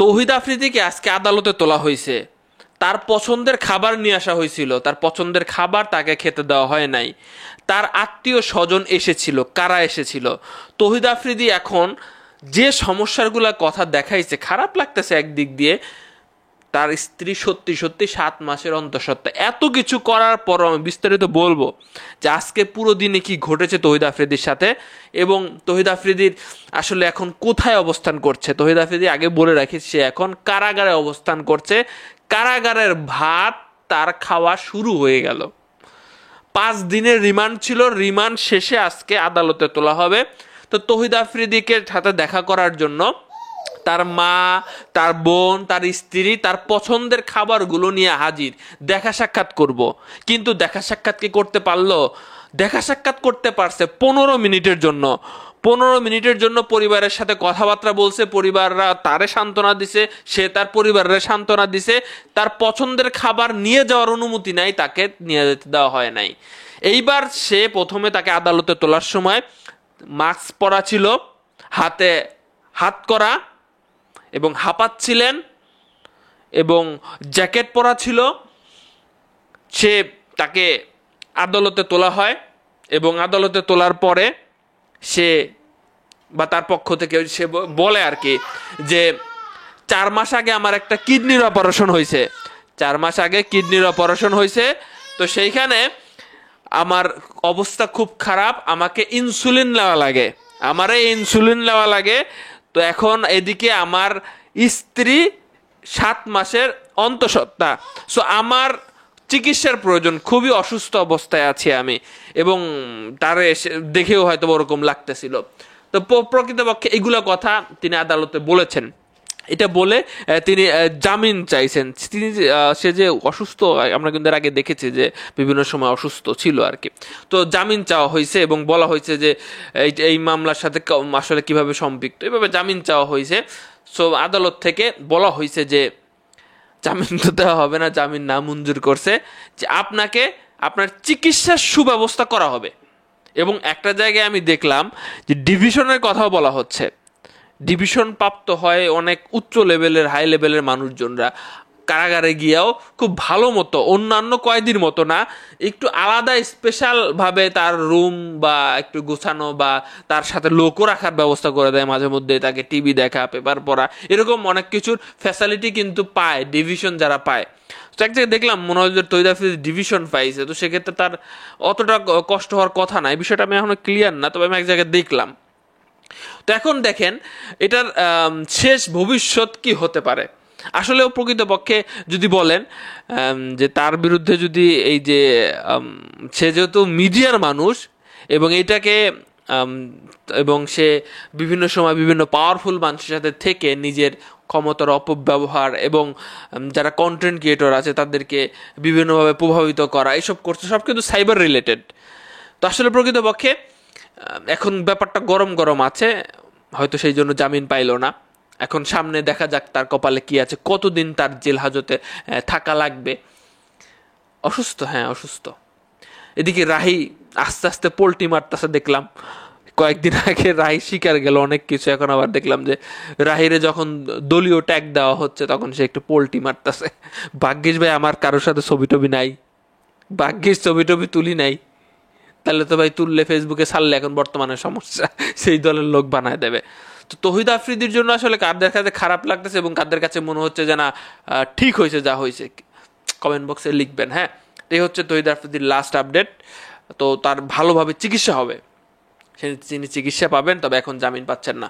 তৌহিদ আফ্রিদিকে আজকে আদালতে তোলা হয়েছে, তার পছন্দের খাবার নিয়ে আসা হয়েছিল, তার পছন্দের খাবার তাকে খেতে দেওয়া হয় নাই, তার আত্মীয় স্বজন এসেছিল। কারা এসেছিল? তৌহিদ আফ্রিদি এখন যে সমস্যাগুলোর কথা দেখাইছে, খারাপ লাগতেছে একদিক দিয়ে। তার স্ত্রী সত্যি সত্যি 7 মাসের অন্তঃসত্ত্বা। এত কিছু করার পরও আমি বিস্তারিত বলবো যে আজকে পুরো দিনে কি ঘটেছে তৌহিদ আফ্রিদির সাথে, এবং তৌহিদ আফ্রিদির আসলে এখন কোথায় অবস্থান করছে। তৌহিদ আফ্রিদি আগে বলে রাখি, সে এখন কারাগারে অবস্থান করছে। কারাগারের ভাত তার খাওয়া শুরু হয়ে গেল। 5 দিনের রিমান্ড ছিল, রিমান্ড শেষে আজকে আদালতে তোলা হবে। তো তৌহিদ আফ্রিদিকে সাথে দেখা করার জন্য তার মা, তার বোন, তার স্ত্রী তার পছন্দের খাবারগুলো নিয়ে হাজির, দেখা সাক্ষাৎ করব। কিন্তু দেখা সাক্ষাৎ কি করতে পারলো? দেখা সাক্ষাৎ করতে পারছে 15 মিনিটের জন্য। 15 মিনিটের জন্য পরিবারের সাথে কথাবার্তা বলছে, পরিবাররা তারে সান্ত্বনা দিছে, সে তার পরিবারের সান্ত্বনা দিছে। তার পছন্দের খাবার নিয়ে যাওয়ার অনুমতি নাই, তাকে নিয়ে যেতে দেওয়া হয় নাই। এইবার সে প্রথমে তাকে আদালতে তোলার সময় মাস্ক পরা ছিল, হাতে হাত করা এবং হাঁপাচ্ছিলেন এবং জ্যাকেট পরা ছিল। সে তাকে আদালতে তোলা হয় এবং আদালতে তোলার পরে সে বা তার পক্ষ থেকে সে বলে আর কি যে 4 মাস আগে আমার একটা কিডনির অপারেশন হয়েছে, 4 মাস আগে কিডনির অপারেশন হয়েছে। তো সেইখানে আমার অবস্থা খুব খারাপ, আমাকে ইনসুলিন নেওয়া লাগে, আমারে ইনসুলিন নেওয়া লাগে। তো এখন এদিকে আমার স্ত্রী 7 মাসের অন্তঃসত্ত্বা, সো আমার চিকিৎসার প্রয়োজন, খুবই অসুস্থ অবস্থায় আছি আমি, এবং তারে দেখেও হয়তো ওরকম লাগতেছিল। তো প্রকৃতপক্ষে এগুলো কথা তিনি আদালতে বলেছেন। এটা বলে তিনি জামিন চাইছেন। তিনি সে যে অসুস্থ, আমরা কিন্তু এর আগে দেখেছি যে বিভিন্ন সময় অসুস্থ ছিল আর কি। তো জামিন চাওয়া হয়েছে এবং বলা হয়েছে যে এই মামলার সাথে আসলে কিভাবে সম্পৃক্ত, এভাবে জামিন চাওয়া হয়েছে। সো আদালত থেকে বলা হয়েছে যে জামিন তো দেওয়া হবে না, জামিন না মঞ্জুর করছে, যে আপনাকে আপনার চিকিৎসার সুব্যবস্থা করা হবে। এবং একটা জায়গায় আমি দেখলাম যে ডিভিশনের কথাও বলা হচ্ছে। ডিভিশন প্রাপ্ত হয় অনেক উচ্চ লেভেলের, হাই লেভেলের মানুষজনরা কারাগারে গিয়েও খুব ভালো মতো, অন্যান্য কয়েদির মতো না, একটু আলাদা স্পেশালভাবে তার রুম বা একটু গোছানো বা তার সাথে লোকও রাখার ব্যবস্থা করে দেয়, মাঝে মধ্যে তাকে টিভি দেখা, পেপার পড়া, এরকম অনেক কিছুর ফ্যাসিলিটি কিন্তু পায় ডিভিশন যারা পায়। তো এক জায়গায় দেখলাম মনে হয় যে তৌহিদ আফ্রিদি ডিভিশন পাইছে, তো সেক্ষেত্রে তার অতটা কষ্ট হওয়ার কথা না। এই বিষয়টা আমি এখনো ক্লিয়ার না, তবে আমি এক জায়গায় দেখলাম। তো এখন দেখেন এটার শেষ ভবিষ্যৎ কি হতে পারে। আসলেও প্রকৃতপক্ষে যদি বলেন যে তার বিরুদ্ধে যদি এই যে সে যেহেতু মিডিয়ার মানুষ এবং এইটাকে এবং সে বিভিন্ন সময় বিভিন্ন পাওয়ারফুল মানুষের সাথে থেকে নিজের ক্ষমতার অপব্যবহার এবং যারা কন্টেন্ট ক্রিয়েটর আছে তাদেরকে বিভিন্নভাবে প্রভাবিত করা, এইসব করছে, সব কিন্তু সাইবার রিলেটেড। তো আসলে প্রকৃতপক্ষে এখন ব্যাপারটা গরম গরম আছে, হয়তো সেই জন্য জামিন পাইল না। এখন সামনে দেখা যাক তার কপালে কি আছে, কতদিন তার জেল হাজতে থাকা লাগবে। অসুস্থ, হ্যাঁ অসুস্থ। এদিকে রাহি আস্তে আস্তে পোল্টি মারতেছে দেখলাম, কয়েকদিন আগে রাহি শিকার গেল অনেক কিছু, এখন আবার দেখলাম যে রাহিরে যখন দলীয় ট্যাগ দেওয়া হচ্ছে তখন সে একটু পোল্টি মারতেছে। ভাগ্যিস ভাই আমার কারোর সাথে ছবি টবি নাই, ভাগ্যিস ছবি টবি তুলি নাই, তাহলে তো ভাই তুললে ফেসবুকে ছাড়লে এখন বর্তমানে সমস্যা, সেই দলের লোক বানায় দেবে। তো তৌহিদ আফ্রিদির জন্য আসলে কাদের কাছে খারাপ লাগতেছে এবং কাদের কাছে মনে হচ্ছে যে না ঠিক হয়েছে যা হয়েছে, কমেন্ট বক্সে লিখবেন। হ্যাঁ, এই হচ্ছে তৌহিদ আফ্রিদির লাস্ট আপডেট। তো তার ভালোভাবে চিকিৎসা হবে, তিনি চিকিৎসা পাবেন, তবে এখন জামিন পাচ্ছেন না।